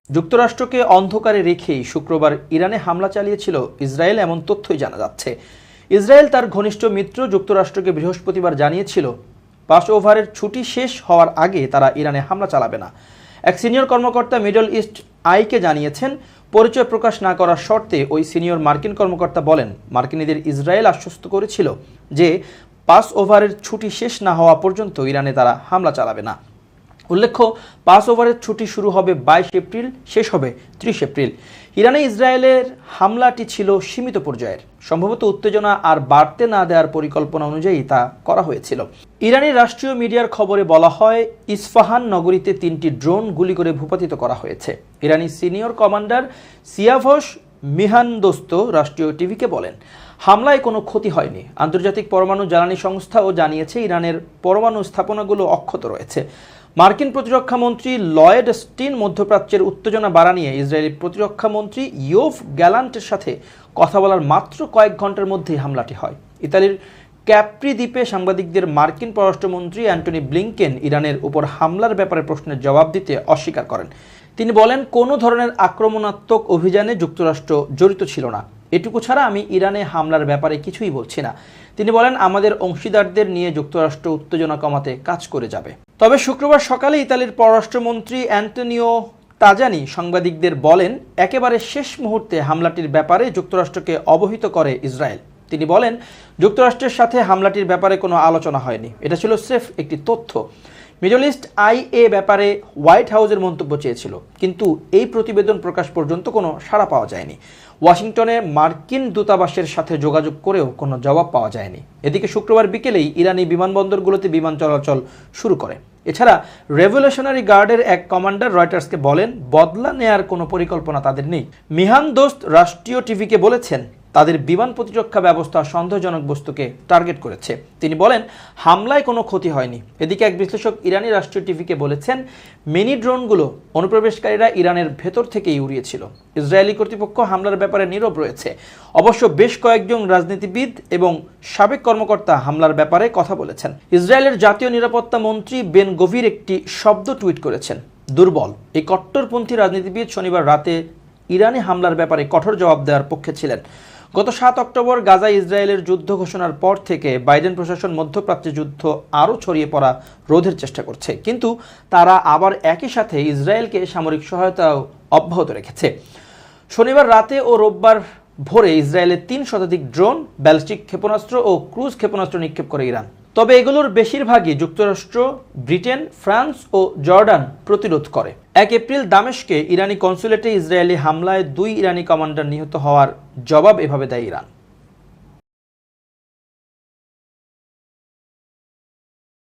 যুক্তরাষ্ট্রকে অন্ধকারে রেখেই শুক্রবার ইরানে হামলা চালিয়েছিল ইসরায়েল, এমন তথ্যই জানা যাচ্ছে। ইসরায়েল তার ঘনিষ্ঠ মিত্র যুক্তরাষ্ট্রকে বৃহস্পতিবার জানিয়েছিল পাস ওভারের ছুটি শেষ হওয়ার আগে তারা ইরানে হামলা চালাবে না। এক সিনিয়র কর্মকর্তা মিডল ইস্ট আইকে জানিয়েছেন, পরিচয় প্রকাশ না করার শর্তে ওই সিনিয়র মার্কিন কর্মকর্তা বলেন, মার্কিনীদের ইসরায়েল আশ্বস্ত করেছিল যে পাস ওভারের ছুটি শেষ না হওয়া পর্যন্ত ইরানে তারা হামলা চালাবে না। উল্লেখ্য, পাস ওভারের ছুটি শুরু হবে 22 এপ্রিল, শেষ হবে 30 এপ্রিল। ইরানে ইসরায়েলের হামলাটি ছিল সীমিত পর্যায়ের, সম্ভবত উত্তেজনা আর বাড়তে না দেওয়ার পরিকল্পনা অনুযায়ী তা করা হয়েছিল। ইরানি রাষ্ট্রীয় মিডিয়ার খবরে বলা হয়, ইস্পাহান নগরীতে 3টি ড্রোন গুলি করে ভূপাতিত করা হয়েছে। ইরানি সিনিয়র কমান্ডার সিয়াভশ মিহানদোস্ত রাষ্ট্রীয় টিভিকে বলেন, হামলায় কোনো ক্ষতি হয়নি। আন্তর্জাতিক পরমাণু জ্বালানি সংস্থাও জানিয়েছে ইরানের পরমাণু স্থাপনাগুলো অক্ষত রয়েছে। মার্কিন প্রতিরক্ষা মন্ত্রী লয়েড স্টিন মধ্যপ্রাচ্যের উত্তেজনা বাড়া নিয়ে ইসরায়েলি প্রতিরক্ষা মন্ত্রী ইয়োভ গ্যালান্টের সাথে কথা বলার মাত্র কয়েক ঘন্টার মধ্যেই হামলাটি হয়। ইতালির ক্যাপ্রি দ্বীপে সাংবাদিকদের মার্কিন পররাষ্ট্রমন্ত্রী অ্যান্টনি ব্লিংকেন ইরানের উপর হামলার ব্যাপারে প্রশ্নের জবাব দিতে অস্বীকার করেন। তিনি বলেন, কোনো ধরনের আক্রমণাত্মক অভিযানে যুক্তরাষ্ট্র জড়িত ছিল না। এটুকু ছাড়া আমি ইরানে হামলার ব্যাপারে কিছুই বলছি না। তিনি বলেন, আমাদের অংশীদারদের নিয়ে যুক্তরাষ্ট্র উত্তেজনা কমাতে কাজ করে যাবে। তবে শুক্রবার সকালে ইতালির পররাষ্ট্রমন্ত্রী অ্যান্টোনিও তাজানি সাংবাদিকদের বলেন, একেবারে শেষ মুহূর্তে হামলাটির ব্যাপারে যুক্তরাষ্ট্রকে অবহিত করে ইসরায়েল। তিনি বলেন, যুক্তরাষ্ট্রের সাথে হামলাটির ব্যাপারে কোনো আলোচনা হয়নি, এটা ছিল স্রেফ একটি তথ্য। মিডল ইস্ট আই এ ব্যাপারে হোয়াইট হাউসের মন্তব্য চেয়েছিল, কিন্তু এই প্রতিবেদন প্রকাশ পর্যন্ত কোনো সাড়া পাওয়া যায়নি। ওয়াশিংটনে মার্কিন দূতাবাসের সাথে যোগাযোগ করেও কোনো জবাব পাওয়া যায়নি। এদিকে শুক্রবার বিকেলেই ইরানি বিমানবন্দরগুলোতে বিমান চলাচল শুরু করে। এছাড়া রেভলিউশনারি গার্ডের এক কমান্ডার রয়টার্সকে বলেন, বদলা নেয়ার কোনো পরিকল্পনা তাদের নেই। মিহান দোস্ত রাষ্ট্রীয় টিভিকে বলেছেন, তাদের বিমান প্রতিরক্ষা ব্যবস্থা সন্দেহজনক বস্তুকে টার্গেট করেছে। তিনি বলেন, হামলায় কোনো ক্ষতি হয়নি। এদিকে এক বিশ্লেষক ইরানি রাষ্ট্রীয় টিভিকে বলেছেন, মিনি ড্রোনগুলো অনুপ্রবেশকারীরা ইরানের ভেতর থেকেই উড়িয়েছিল। ইসরায়েলি কর্তৃপক্ষ হামলার ব্যাপারে নীরব রয়েছে। অবশ্য বেশ কয়েকজন রাজনীতিবিদ এবং সাবেক কর্মকর্তা হামলার ব্যাপারে কথা বলেছেন। ইসরায়েলের জাতীয় নিরাপত্তা মন্ত্রী বেন গভির একটি শব্দ টুইট করেছেন, দুর্বল। এই কট্টরপন্থী রাজনীতিবিদ শনিবার রাতে ইরানি হামলার ব্যাপারে কঠোর জবাব দেওয়ার পক্ষে ছিলেন। গত 7 অক্টোবর গাজায় ইসরায়েলের যুদ্ধ ঘোষণার পর থেকে বাইডেন প্রশাসন মধ্যপ্রাচ্যে যুদ্ধ আরও ছড়িয়ে পড়া রোধের চেষ্টা করছে, কিন্তু তারা আবার একই সাথে ইসরায়েলকে সামরিক সহায়তাও অব্যাহত রেখেছে। শনিবার রাতে ও রোববার ভোরে ইসরায়েলের 3 শতাধিক ড্রোন, ব্যালিস্টিক ক্ষেপণাস্ত্র ও ক্রুজ ক্ষেপণাস্ত্র নিক্ষেপ করে ইরান। তবে এগুলোর বেশিরভাগই যুক্তরাষ্ট্র, ব্রিটেন, ফ্রান্স ও জর্ডান প্রতিরোধ করে। 1 এপ্রিল দামেস্কে ইরানি কনসুলেটে ইসরায়েলি হামলায় 2 ইরানি কমান্ডার নিহত হওয়ার জবাব এভাবে দেয় ইরান।